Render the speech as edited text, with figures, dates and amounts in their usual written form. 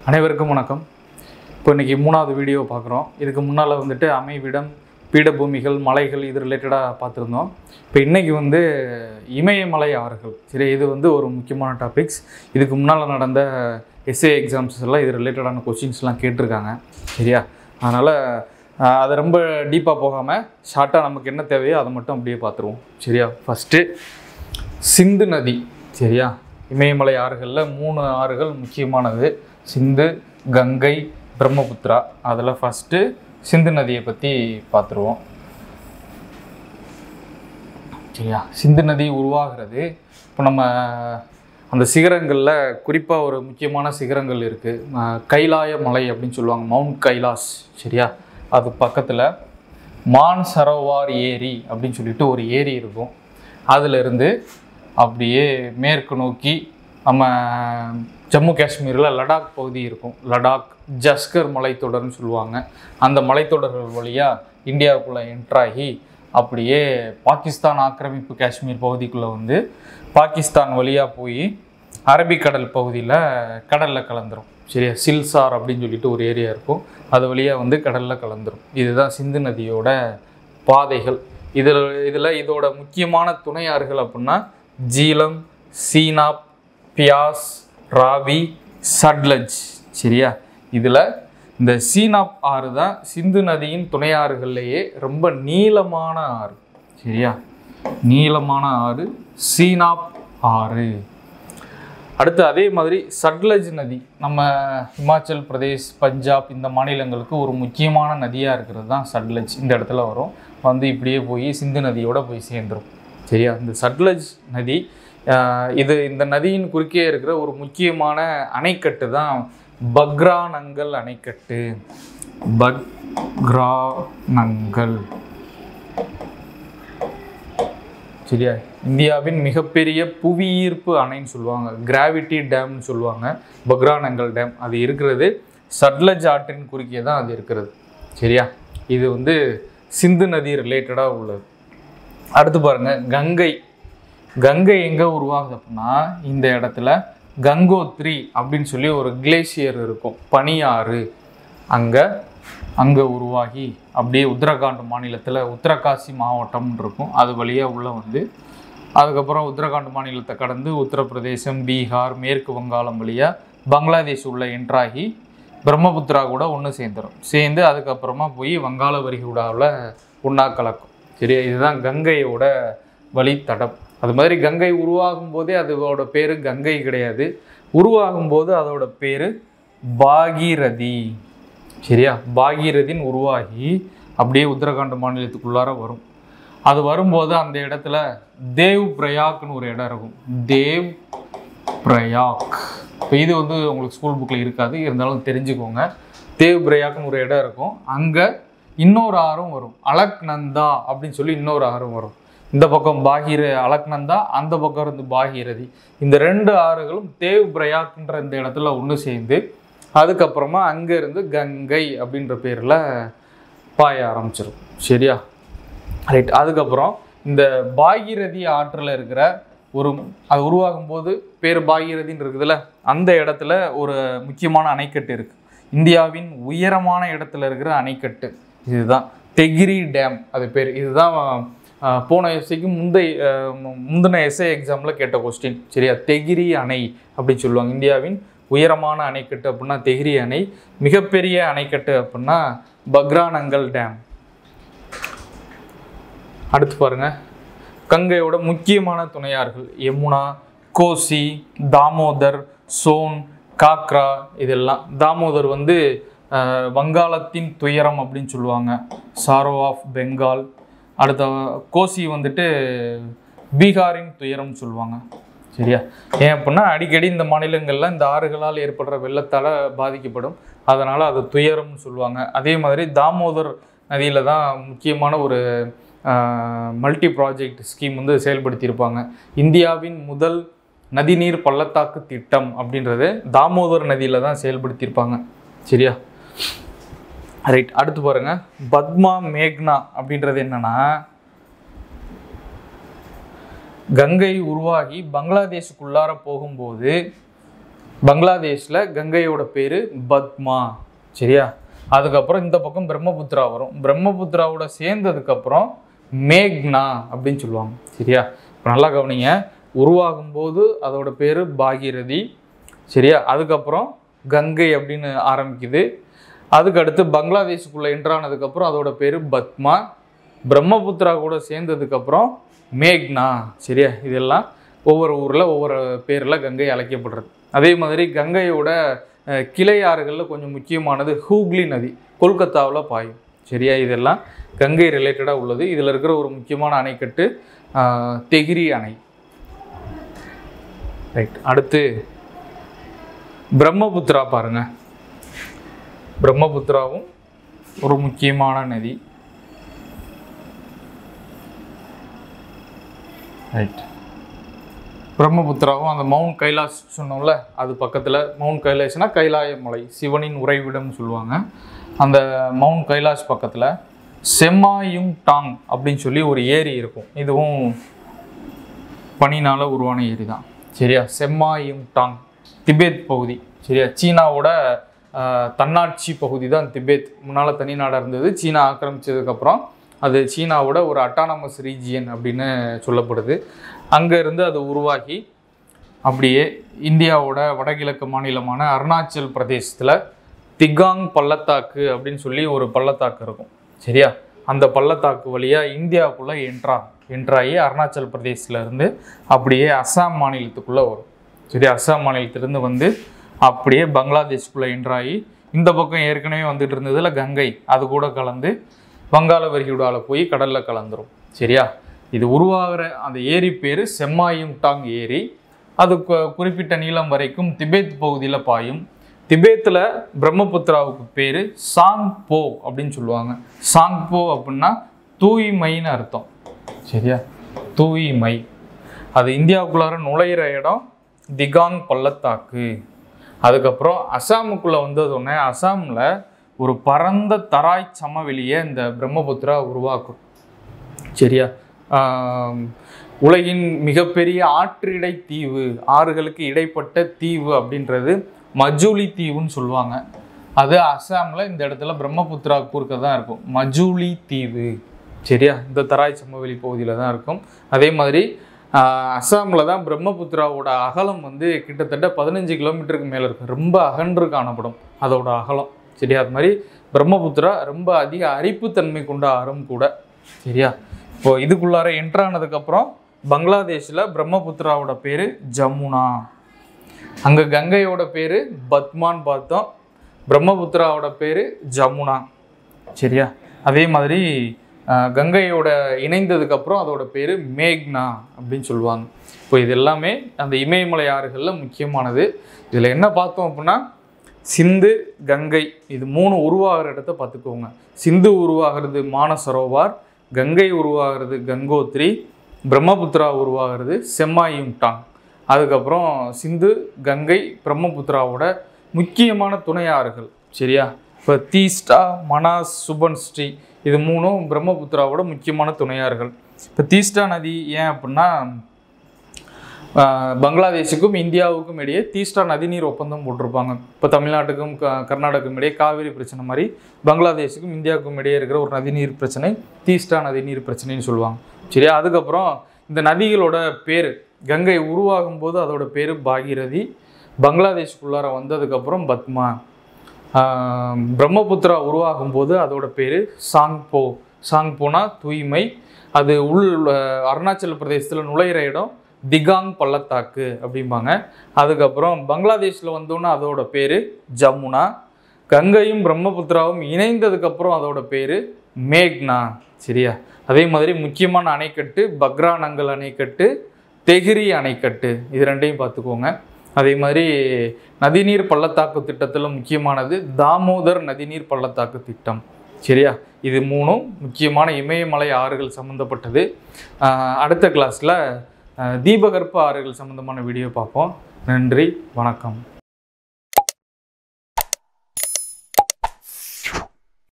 அனைவருக்கும் வணக்கம். இப்போ இன்றைக்கி 3வது வீடியோ பார்க்குறோம். இதுக்கு முன்னால் வந்துட்டு அமைவிடம், பீடபூமிகள், மலைகள் இது ரிலேட்டடாக பார்த்துருந்தோம். இப்போ இன்றைக்கி இமயமலை ஆறுகள். சரி, இது ஒரு முக்கியமான டாபிக்ஸ். இதுக்கு முன்னால் நடந்த எஸ்ஏ எக்ஸாம்ஸ் எல்லாம் இது ரிலேட்டடான கொஸ்டின்ஸ்லாம் கேட்டிருக்காங்க. சரியா, அதனால் அதை ரொம்ப டீப்பாக போகாமல் ஷார்ட்டாக நமக்கு என்ன தேவையோ அதை மட்டும் அப்படியே பார்த்துருவோம். சரியா, ஃபஸ்ட்டு சிந்து நதி. சரியா, இமயமலை ஆறுகளில் 3 ஆறுகள் முக்கியமானது: சிந்து, கங்கை, பிரம்மபுத்திரா. அதில் ஃபஸ்ட்டு சிந்து நதியை பற்றி பார்த்துருவோம். சரியா, சிந்து நதி உருவாகிறது இப்போ நம்ம அந்த சிகரங்களில் குறிப்பாக ஒரு முக்கியமான சிகரங்கள் இருக்குது. கைலாய மலை அப்படின்னு சொல்லுவாங்க, மவுண்ட் கைலாஸ். சரியா, அது பக்கத்தில் மான் சரோவார் ஏரி அப்படின்னு சொல்லிட்டு ஒரு ஏரி இருக்கும். அதிலிருந்து அப்படியே மேற்கு நோக்கி நம்ம ஜம்மு காஷ்மீரில் லடாக் பகுதி இருக்கும். லடாக் ஜஸ்கர் மலைத்தொடர்னு சொல்லுவாங்க. அந்த மலைத்தொடர்கள் வழியாக இந்தியாவுக்குள்ளே என்ட்ராகி அப்படியே பாகிஸ்தான் ஆக்கிரமிப்பு காஷ்மீர் பகுதிக்குள்ளே பாகிஸ்தான் வழியாக போய் அரபிக்கடல் பகுதியில் கடலில் கலந்துரும். சரியா, சில்சார் அப்படின்னு சொல்லிட்டு ஒரு ஏரியா இருக்கும். அது வழியாக கடலில் கலந்துரும். இதுதான் சிந்து நதியோட பாதைகள். இதோட முக்கியமான துணையாறுகள் அப்படின்னா ஜீலம், சீனாப், பியாஸ், ராவி, சட்லஜ். சரியா, இதில் இந்த சீனாப் ஆறு தான் சிந்து நதியின் துணையாறுகள்லேயே ரொம்ப நீளமான ஆறு. சரியா, நீளமான ஆறு சீனாப் ஆறு. அடுத்து அதே மாதிரி சட்லஜ் நதி நம்ம ஹிமாச்சல் பிரதேஷ், பஞ்சாப் இந்த மாநிலங்களுக்கு ஒரு முக்கியமான நதியாக இருக்கிறது தான் சட்லஜ். இந்த இடத்துல வரும், இப்படியே போய் சிந்து நதியோட போய் சேர்ந்துடும். சரியா, இந்த சட்லஜ் நதி இந்த நதியின் குறுக்கே இருக்கிற ஒரு முக்கியமான அணைக்கட்டு தான் பக்ரானங்கல் அணைக்கட்டு. பக்ரானங்கல். சரியா, இந்தியாவின் மிகப்பெரிய புவியீர்ப்பு அணைன்னு சொல்லுவாங்க, கிராவிட்டி டேம்னு சொல்லுவாங்க. பக்ரானங்கல் டேம் அது இருக்கிறது சட்லஜ் ஆற்றின் குறுக்கே தான் அது இருக்கிறது. சரியா, இது சிந்து நதி ரிலேட்டடாக உள்ளது. அடுத்து பாருங்கள், கங்கை. கங்கை எங்கே உருவாகுது அப்படின்னா இந்த இடத்துல கங்கோத்ரி அப்படின்னு சொல்லி ஒரு கிளேசியர் இருக்கும், பனியாறு. அங்கே உருவாகி அப்படியே உத்தரகாண்ட் மாநிலத்தில் உத்தரகாசி மாவட்டம் இருக்கும். அது வழியாக உள்ளே அதுக்கப்புறம் உத்தரகாண்ட் மாநிலத்தை கடந்து உத்தரப்பிரதேசம், பீகார், மேற்கு வங்காளம் வழியாக பங்களாதேஷ் உள்ள என்ட்ராகி பிரம்மபுத்திரா கூட ஒன்று சேர்ந்து அதுக்கப்புறமா போய் வங்காள விரிகுடாவில் ஒன்றா கலக்கும். சரியா, இதுதான் கங்கையோட வழித்தடம். அது மாதிரி கங்கை உருவாகும் போதே அதோட பேர் கங்கை கிடையாது, உருவாகும் போது அதோட பேர் பாகீரதி. சரியா, பாகீரதின்னு உருவாகி அப்படியே உத்தரகாண்ட் மாநிலத்துக்குள்ளார வரும். அது வரும்போது அந்த இடத்துல தேவ் பிரயாக்னு ஒரு இடம் இருக்கும். தேவ் பிரயாக். இப்போ இது உங்களுக்கு ஸ்கூல் புக்கில் இருக்காது, இருந்தாலும் தெரிஞ்சுக்கோங்க. தேவ் பிரயாக்னு ஒரு இடம் இருக்கும். அங்கே இன்னொரு ஆறும் வரும், அலக்நந்தா அப்படின்னு சொல்லி இன்னொரு ஆறும் வரும். இந்த பக்கம் அலக்நந்தா, அந்த பக்கம் இருந்து பாகீரதி. இந்த 2 ஆறுகளும் தேவ் பிரயாக்ன்ற இந்த இடத்துல ஒன்று சேர்ந்து அதுக்கப்புறமா அங்கேருந்து கங்கை அப்படின்ற பேரில் பாய ஆரம்பிச்சிடும். சரியா, ரைட். அதுக்கப்புறம் இந்த பாகீரதி ஆற்றில் இருக்கிற அது உருவாகும் போது பேர் பாகீரதின்னு இருக்குதுல்ல, அந்த இடத்துல ஒரு முக்கியமான அணைக்கட்டு இருக்குது. இந்தியாவின் உயரமான இடத்துல இருக்கிற அணைக்கட்டு இதுதான் தெகிரி டேம். அது பேர் இதுதான் போன எஸ்ஐக்கு முந்தின எஸ்ஐ எக்ஸாமில் கேட்ட கொஸ்டின். சரியா, தெகிரி அணை அப்படின்னு சொல்லுவாங்க. இந்தியாவின் உயரமான அணைக்கட்டு அப்படின்னா தெகிரி அணை, மிகப்பெரிய அணைக்கட்டு அப்படின்னா பக்ரானங்கல் டேம். அடுத்து பாருங்கள், கங்கையோட முக்கியமான துணையாறுகள் யமுனா, கோசி, தாமோதர், சோன், காக்ரா. இதெல்லாம் தாமோதர் வங்காளத்தின் துயரம் அப்படின்னு சொல்லுவாங்க, சாரோ ஆஃப் பெங்கால். அடுத்த கோசி பீகாரின் துயரம்னு சொல்லுவாங்க. சரியா, ஏன் அப்படின்னா அடிக்கடி இந்த மாநிலங்களில் இந்த ஆறுகளால் ஏற்படுற வெள்ளத்தால் பாதிக்கப்படும், அதனால் அது துயரம்னு சொல்லுவாங்க. அதே மாதிரி தாமோதர் நதியில் தான் முக்கியமான ஒரு மல்டி ப்ராஜெக்ட் ஸ்கீம் செயல்படுத்தியிருப்பாங்க. இந்தியாவின் முதல் நதிநீர் பள்ளத்தாக்கு திட்டம் அப்படின்றது தாமோதர் நதியில் தான் செயல்படுத்தியிருப்பாங்க. சரியா, ரைட். அடுத்து பாருங்கள், பத்மா மேக்னா அப்படின்றது என்னன்னா கங்கை உருவாகி பங்களாதேஷுக்குள்ளார போகும்போது பங்களாதேஷில் கங்கையோட பேர் பத்மா. சரியா? அதுக்கப்புறம் இந்த பக்கம் பிரம்மபுத்திரா வரும். பிரம்மபுத்திராவோட சேர்ந்ததுக்கப்புறம் மேக்னா அப்படின்னு சொல்லுவாங்க. சரியா? இப்போ நல்லா கவனிங்க. உருவாகும் போது அதோட பேர் பாகீரதி. சரியா? அதுக்கப்புறம் கங்கை அப்படின்னு ஆரம்பிக்குது. அதுக்கடுத்து பங்களாதேஷுக்குள்ளே என்ட்ரானதுக்கப்புறம் அதோட பேர் பத்மா. பிரம்மபுத்திரா கூட சேர்ந்ததுக்கப்புறம் மேக்னா. சரியா? இதெல்லாம் ஒவ்வொரு ஊரில் ஒவ்வொரு பேரில் கங்கை அழைக்கப்படுறது. அதே மாதிரி கங்கையோட கிளை ஆறுகளில் கொஞ்சம் முக்கியமானது ஹூக்ளி நதி, கொல்கத்தாவில் பாயும். சரியா? இதெல்லாம் கங்கை ரிலேட்டடாக உள்ளது. இதில் இருக்கிற ஒரு முக்கியமான அணைக்கட்டு தெஹ்ரி அணை. ரைட். அடுத்து பிரம்மபுத்திரா பாருங்க. பிரம்மபுத்திராவும் ஒரு முக்கியமான நதி. ரைட். பிரம்மபுத்திராவும் அந்த மவுண்ட் கைலாஷ் சொன்னோம்ல, அது பக்கத்தில். மவுண்ட் கைலாஷ்னா கைலாய மலை, சிவனின் உறைவிடம்னு சொல்லுவாங்க. அந்த மவுண்ட் கைலாஷ் பக்கத்தில் செம்மாயும் டாங் அப்படின்னு சொல்லி ஒரு ஏரி இருக்கும். இதுவும் பனினால் உருவான ஏரி தான். சரியா? செம்மாயும் டாங் திபேத் பகுதி. சரியா? சீனாவோட தன்னாட்சி பகுதி தான் திபேத். முன்னால் தனி நாடாக இருந்தது. சீனா ஆக்கிரமிச்சதுக்கப்புறம் அது சீனாவோட ஒரு அட்டானமஸ் ரீஜியன் அப்படின்னு சொல்லப்படுது. அங்கேருந்து அது உருவாகி அப்படியே இந்தியாவோட வடகிழக்கு மாநிலமான அருணாச்சல் பிரதேசத்தில் திகாங் பள்ளத்தாக்கு அப்படின்னு சொல்லி ஒரு பள்ளத்தாக்கு இருக்கும். சரியா? அந்த பள்ளத்தாக்கு வழியாக இந்தியாவுக்குள்ளே என்ட்ராகி அருணாச்சல் பிரதேசத்துலேருந்து அப்படியே அஸ்ஸாம் மாநிலத்துக்குள்ளே வரும். சரியா? அஸ்ஸாம் மாநிலத்திலேருந்து வந்து அப்படியே பங்களாதேஷ்குள்ளே என்ட்ராகி இந்த பக்கம் ஏற்கனவே வந்துட்டு இருந்ததுல கங்கை, அது கூட கலந்து வங்காள விரிகுடாவில் போய் கடலில் கலந்துரும். சரியா? இது உருவாகிற அந்த ஏரி பேர் செம்மாயும் டாங் ஏரி. அது குறிப்பிட்ட நீளம் வரைக்கும் திபேத் பகுதியில் பாயும். திபேத்தில் பிரம்மபுத்திராவுக்கு பேர் சாங்போ அப்படின்னு சொல்லுவாங்க. சாங்போ அப்படின்னா தூய்மைன்னு அர்த்தம். சரியா? தூய்மை. அது இந்தியாவுக்குள்ளார நுழையிற இடம் திகாங் பள்ளத்தாக்கு. அதுக்கப்புறம் அஸ்ஸாமுக்குள்ளே வந்ததுன்னே அஸ்ஸாமில் ஒரு பரந்த தராய் சமவெளியை இந்த பிரம்மபுத்திரா உருவாக்கும். சரியா? உலகின் மிகப்பெரிய ஆற்றிடை தீவு, ஆறுகளுக்கு இடைப்பட்ட தீவு அப்படின்றது மஜூலி தீவுன்னு சொல்லுவாங்க. அது அஸ்ஸாமில் இந்த இடத்துல பிரம்மபுத்திரா குறுக்க தான் இருக்கும். மஜூலி தீவு. சரியா? இந்த தராய் சமவெளி பகுதியில் தான் இருக்கும். அதே மாதிரி அஸ்ஸாமில் தான் பிரம்மபுத்திராவோட அகலம் வந்து கிட்டத்தட்ட 15 கிலோமீட்டருக்கு மேலே இருக்கும். ரொம்ப அகன்று காணப்படும் அதோட அகலம். சரியா? அது மாதிரி பிரம்மபுத்திரா ரொம்ப அதிக அரிப்புத்தன்மை கொண்ட ஆறும் கூட. சரியா? இப்போது இதுக்குள்ளார என்ட்ரானதுக்கப்புறம் பங்களாதேஷில் பிரம்மபுத்திராவோட பேர் ஜமுனா. அங்கே கங்கையோட பேர் பத்மான்னு பார்த்தோம். பிரம்மபுத்திராவோட பேர் ஜமுனா. சரியா? அதே மாதிரி கங்கையோட இணைந்ததுக்கப்புறம் அதோட பேர் மேக்னா அப்படின்னு சொல்லுவாங்க. இப்போ இது எல்லாமே அந்த இமயமலை ஆறுகளில் முக்கியமானது. இதில் என்ன பார்த்தோம் அப்படின்னா சிந்து, கங்கை இது 3 உருவாகிற இடத்த பார்த்துக்கோங்க. சிந்து உருவாகிறது மானசரோவர், கங்கை உருவாகிறது கங்கோத்ரி, பிரம்மபுத்திரா உருவாகிறது செம்மாயும் டாங். அதுக்கப்புறம் சிந்து, கங்கை, பிரம்மபுத்திராவோட முக்கியமான துணை ஆறுகள். சரியா? இப்போ தீஸ்டா, மனாஸ், சுபன்ஸ்ரீ இது 3ம் பிரம்மபுத்திராவோட முக்கியமான துணையாறுகள். இப்போ தீஸ்டா நதி ஏன் அப்படின்னா பங்களாதேஷுக்கும் இந்தியாவுக்கும் இடையே தீஸ்டா நதிநீர் ஒப்பந்தம் போட்டிருப்பாங்க. இப்போ தமிழ்நாட்டுக்கும் கர்நாடகாவுக்கும் இடையே காவிரி பிரச்சனை மாதிரி பங்களாதேஷுக்கும் இந்தியாவுக்கும் இடையே இருக்கிற ஒரு நதிநீர் பிரச்சனை தீஸ்டா நதிநீர் பிரச்சனைன்னு சொல்லுவாங்க. சரியா? அதுக்கப்புறம் இந்த நதிகளோட பேர் கங்கை உருவாகும் போது அதோட பேர் பாகீரதி, பங்களாதேஷுக்குள்ளார வந்ததுக்கப்புறம் பத்மா, பிரம்மபுத்திரா உருவாகும் போது அதோட பேர் சாங்போ. சாங்போனா தூய்மை. அது அருணாச்சல பிரதேசத்தில் நுழையிற இடம் திகாங் பள்ளத்தாக்கு அப்படிம்பாங்க. அதுக்கப்புறம் பங்களாதேஷில் வந்தோன்னா அதோட பேர் ஜமுனா. கங்கையும் பிரம்மபுத்திராவும் இணைந்ததுக்கப்புறம் அதோட பேர் மேக்னா. சரியா? அதே மாதிரி முக்கியமான அணைக்கட்டு பக்ரானங்கல் அணைக்கட்டு, தெஹ்ரி அணைக்கட்டு, இது ரெண்டையும் பார்த்துக்கோங்க. அதே மாதிரி நதிநீர் பள்ளத்தாக்கு திட்டத்தில் முக்கியமானது தாமோதர் நதிநீர் பள்ளத்தாக்கு திட்டம். சரியா? இது 3ம் முக்கியமான இமயமலை ஆறுகள் சம்மந்தப்பட்டது. அடுத்த கிளாஸில் தீபகற்ப ஆறுகள் சம்மந்தமான வீடியோ பார்ப்போம். நன்றி, வணக்கம்.